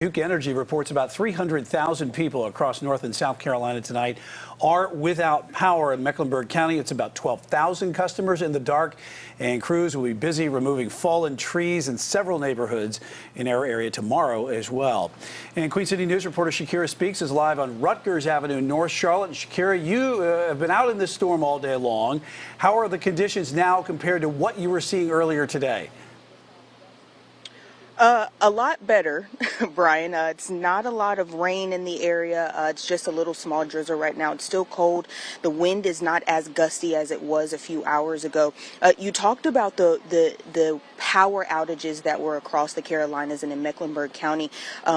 Duke Energy reports about 300,000 people across North and South Carolina tonight are without power in Mecklenburg County. It's about 12,000 customers in the dark, and crews will be busy removing fallen trees in several neighborhoods in our area tomorrow as well. And Queen City News reporter Shakira Speaks is live on Rutgers Avenue, North Charlotte. And Shakira, you have been out in this storm all day long. How are the conditions now compared to what you were seeing earlier today? A lot better, Brian. It's not a lot of rain in the area. It's just a little small drizzle right now. It's still cold. The wind is not as gusty as it was a few hours ago. You talked about the power outages that were across the Carolinas and in Mecklenburg County.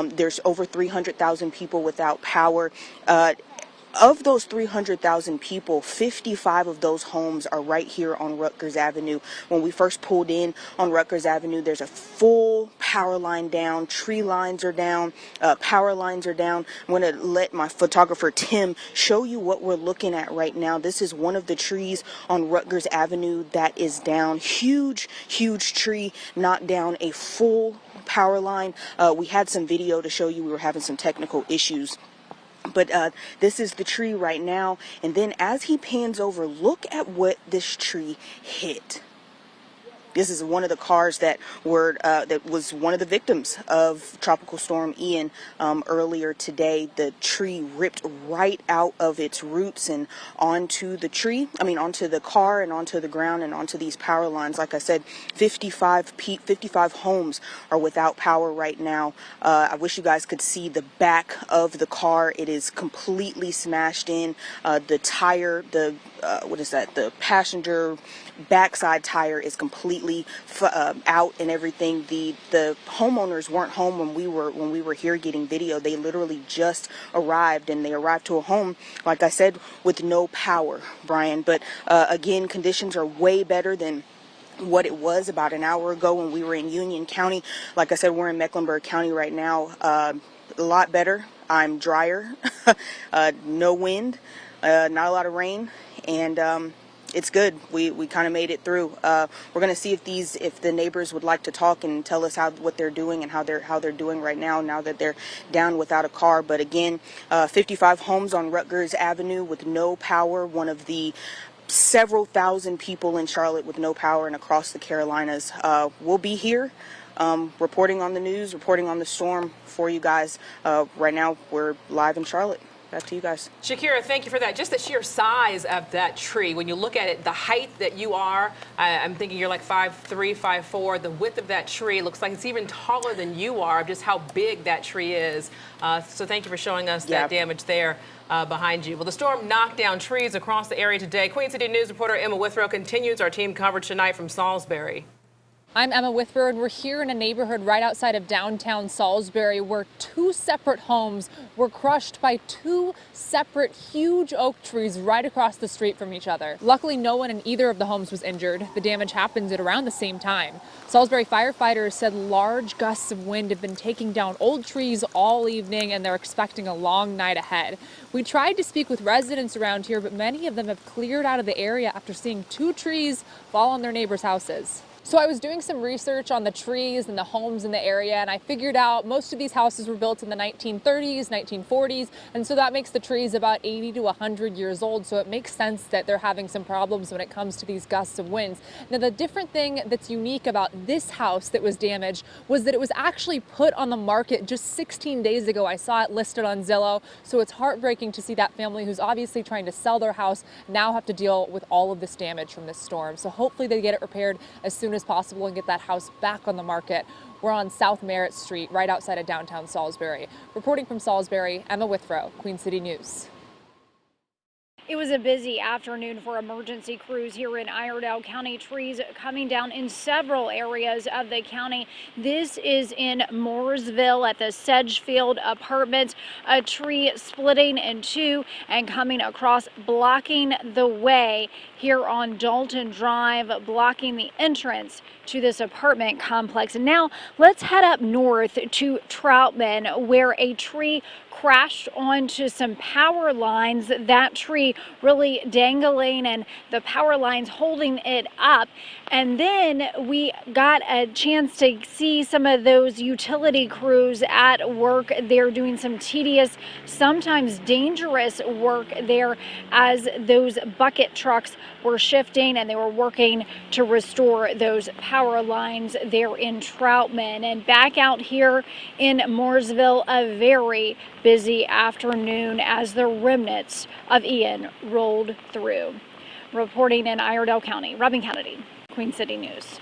There's over 300,000 people without power. Of those 300,000 people, 55 of those homes are right here on Rutgers Avenue. When we first pulled in on Rutgers Avenue, there's a full power line down, tree lines are down, power lines are down. I'm going to let my photographer Tim show you what we're looking at right now. This is one of the trees on Rutgers Avenue that is down. Huge tree knocked down a full power line. We had some video to show you. We were having some technical issues. But this is the tree right now. And then as he pans over, look at what this tree hit. This is one of the cars that was one of the victims of Tropical Storm Ian earlier today. The tree ripped right out of its roots and onto the car and onto the ground and onto these power lines. Like I said, 55 homes are without power right now. I wish you guys could see the back of the car. It is completely smashed in. The tire, the passenger backside tire is completely out and everything. The homeowners weren't home when we were here getting video. They literally just arrived, and they arrived to a home, like I said, with no power, Brian. But again, conditions are way better than what it was about an hour ago when we were in Union County. Like I said, we're in Mecklenburg County right now. A lot better. I'm drier. No wind, not a lot of rain, and it's good. We kind of made it through. We're going to see if the neighbors would like to talk and tell us what they're doing and how they're doing right now that they're down without a car. But again, 55 homes on Rutgers Avenue with no power. One of the several thousand people in Charlotte with no power and across the Carolinas. We'll be here reporting on the news, reporting on the storm for you guys. Right now, we're live in Charlotte. Back to you guys. Shakira, thank you for that. Just the sheer size of that tree. When you look at it, the height that you are, I'm thinking you're like 5'3", 5'4". The width of that tree looks like it's even taller than you are, just how big that tree is. So thank you for showing us that damage there behind you. Well, the storm knocked down trees across the area today. Queen City News reporter Emma Withrow continues our team coverage tonight from Salisbury. I'm Emma Withrow, and we're here in a neighborhood right outside of downtown Salisbury where two separate homes were crushed by two separate huge oak trees right across the street from each other. Luckily, no one in either of the homes was injured. The damage happened at around the same time. Salisbury firefighters said large gusts of wind have been taking down old trees all evening, and they're expecting a long night ahead. We tried to speak with residents around here, but many of them have cleared out of the area after seeing two trees fall on their neighbors' houses. So I was doing some research on the trees and the homes in the area, and I figured out most of these houses were built in the 1930s, 1940s, and so that makes the trees about 80 to 100 years old, so it makes sense that they're having some problems when it comes to these gusts of winds. Now, the different thing that's unique about this house that was damaged was that it was actually put on the market just 16 days ago. I saw it listed on Zillow, so it's heartbreaking to see that family who's obviously trying to sell their house now have to deal with all of this damage from this storm. So hopefully they get it repaired as soon as possible and get that house back on the market. We're on South Merritt Street, right outside of downtown Salisbury. Reporting from Salisbury, Emma Withrow, Queen City News. It was a busy afternoon for emergency crews here in Iredell County. Trees coming down in several areas of the county. This is in Mooresville at the Sedgefield Apartments. A tree splitting in two and coming across, blocking the way here on Dalton Drive, blocking the entrance to this apartment complex. And now let's head up north to Troutman, where a tree crashed onto some power lines. That tree tree really dangling and the power lines holding it up. And then we got a chance to see some of those utility crews at work. They're doing some tedious, sometimes dangerous work there as those bucket trucks were shifting and they were working to restore those power lines there in Troutman. And back out here in Mooresville, a very busy afternoon as the remnants of Ian rolled through. Reporting in Iredell County, Robin Kennedy, Queen City News.